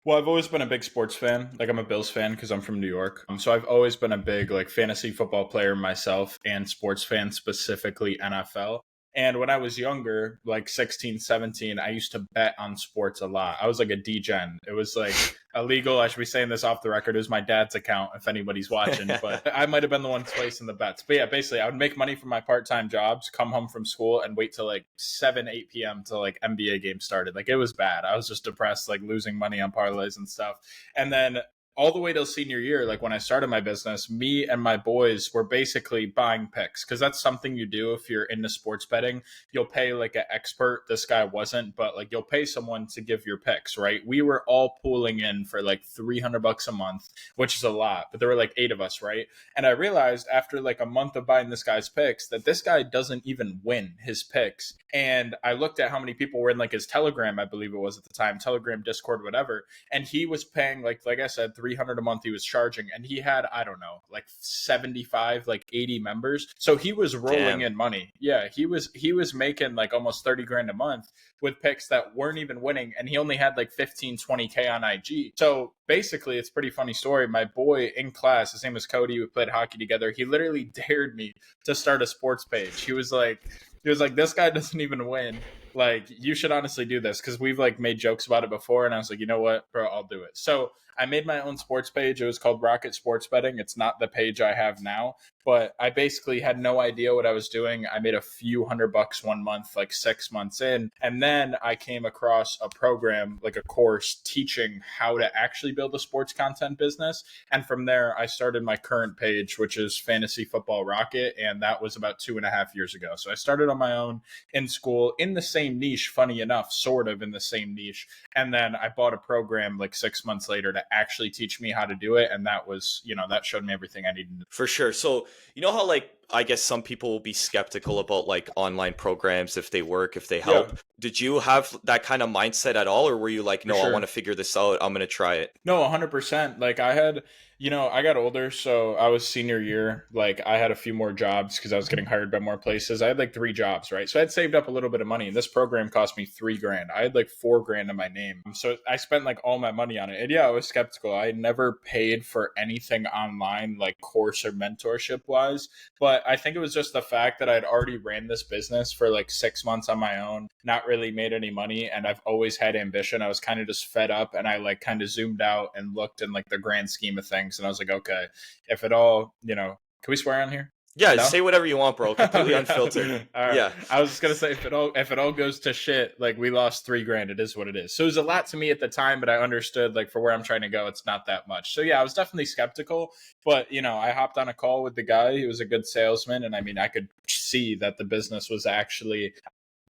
Well, I've always been a big sports fan. Like I'm a Bills fan because I'm from New York. So I've always been a big like fantasy football player myself and sports fan, specifically NFL. And when I was younger, like 16, 17, I used to bet on sports a lot. I was like a DGen. It was like illegal. I should be saying this off the record. It was my dad's account if anybody's watching, but I might have been the one placing the bets. But yeah, basically I would make money from my part-time jobs, come home from school and wait till like 7, 8 p.m. till like NBA games started. Like it was bad. I was just depressed, like losing money on parlays and stuff. And then all the way till senior year, like when I started my business, me and my boys were basically buying picks because that's something you do if you're into sports betting. You'll pay like an expert. This guy wasn't, but like you'll pay someone to give your picks, right? We were all pooling in for like $300 a month, which is a lot, but there were like 8 of us, right? And I realized after like a month of buying this guy's picks that this guy doesn't even win his picks. And I looked at how many people were in like his Telegram, I believe it was at the time, Telegram, Discord, whatever, and he was paying like I said 300 a month he was charging, and he had, I don't know, like 75, like 80 members, so he was rolling Damn. in money. Yeah, he was making like almost 30 grand a month with picks that weren't even winning, and he only had like 15, 20K on IG. So basically it's a pretty funny story. My boy in class, his name was Cody, we played hockey together, he literally dared me to start a sports page. He was like, this guy doesn't even win. Like, you should honestly do this because we've like made jokes about it before. And I was like, you know what, bro, I'll do it. So I made my own sports page. It was called Rocket Sports Betting. It's not the page I have now, but I basically had no idea what I was doing. I made a few $100 one month, like 6 months in. And then I came across a program, like a course teaching how to actually build a sports content business. And from there, I started my current page, which is Fantasy Football Rocket. And that was about 2.5 years ago. So I started on my own in school in the same niche, funny enough, sort of in the same niche. And then I bought a program like 6 months later to actually teach me how to do it. And that was, that showed me everything I needed to. For sure. So, you know how like I guess some people will be skeptical about like online programs if they work, if they Yeah, help. Did you have that kind of mindset at all, or were you like, for no, I want sure. to figure this out. I'm gonna try it. No, 100%. Like I had, I got older, so I was senior year. Like I had a few more jobs because I was getting hired by more places. I had like 3 jobs, right? So I had saved up a little bit of money, and this program cost me 3 grand. I had like 4 grand in my name, so I spent like all my money on it. And yeah, I was skeptical. I never paid for anything online, like course or mentorship wise. But I think it was just the fact that I'd already ran this business for like 6 months on my own, not really made any money, and I've always had ambition. I was kind of just fed up, and I like kind of zoomed out and looked in like the grand scheme of things, and I was like, okay, if it all, can we swear on here? Yeah, No. say whatever you want, bro. Completely unfiltered. Okay. All right. Yeah. I was just gonna say if it all goes to shit, like we lost 3 grand. It is what it is. So it was a lot to me at the time, but I understood like for where I'm trying to go, it's not that much. So yeah, I was definitely skeptical, but I hopped on a call with the guy. He was a good salesman, and I mean, I could see that the business was actually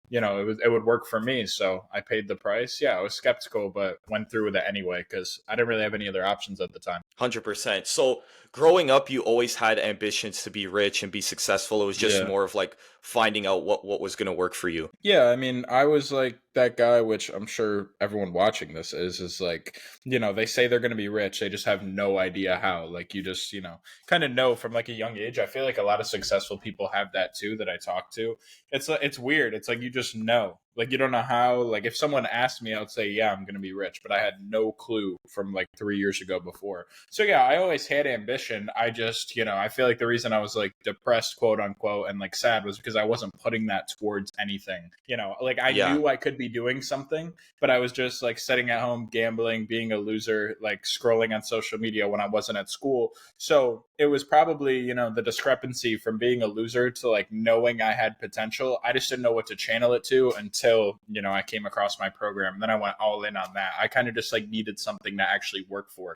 it would work for me. So I paid the price. Yeah, I was skeptical, but went through with it anyway because I didn't really have any other options at the time. 100%. So, growing up, you always had ambitions to be rich and be successful. It was just Yeah. more of like finding out what was going to work for you. Yeah, I mean, I was like that guy, which I'm sure everyone watching this is like, they say they're going to be rich. They just have no idea how. Like, you just, kind of know from like a young age. I feel like a lot of successful people have that too that I talk to. It's weird. It's like you just know. Like, you don't know how. Like, if someone asked me, I would say, yeah, I'm going to be rich. But I had no clue from like 3 years ago before. So, yeah, I always had ambition. I just, I feel like the reason I was like depressed, quote unquote, and like sad was because I wasn't putting that towards anything. Like I Yeah. knew I could be doing something, but I was just like sitting at home, gambling, being a loser, like scrolling on social media when I wasn't at school. So it was probably, the discrepancy from being a loser to like knowing I had potential. I just didn't know what to channel it to until, I came across my program. And then I went all in on that. I kind of just like needed something to actually work for.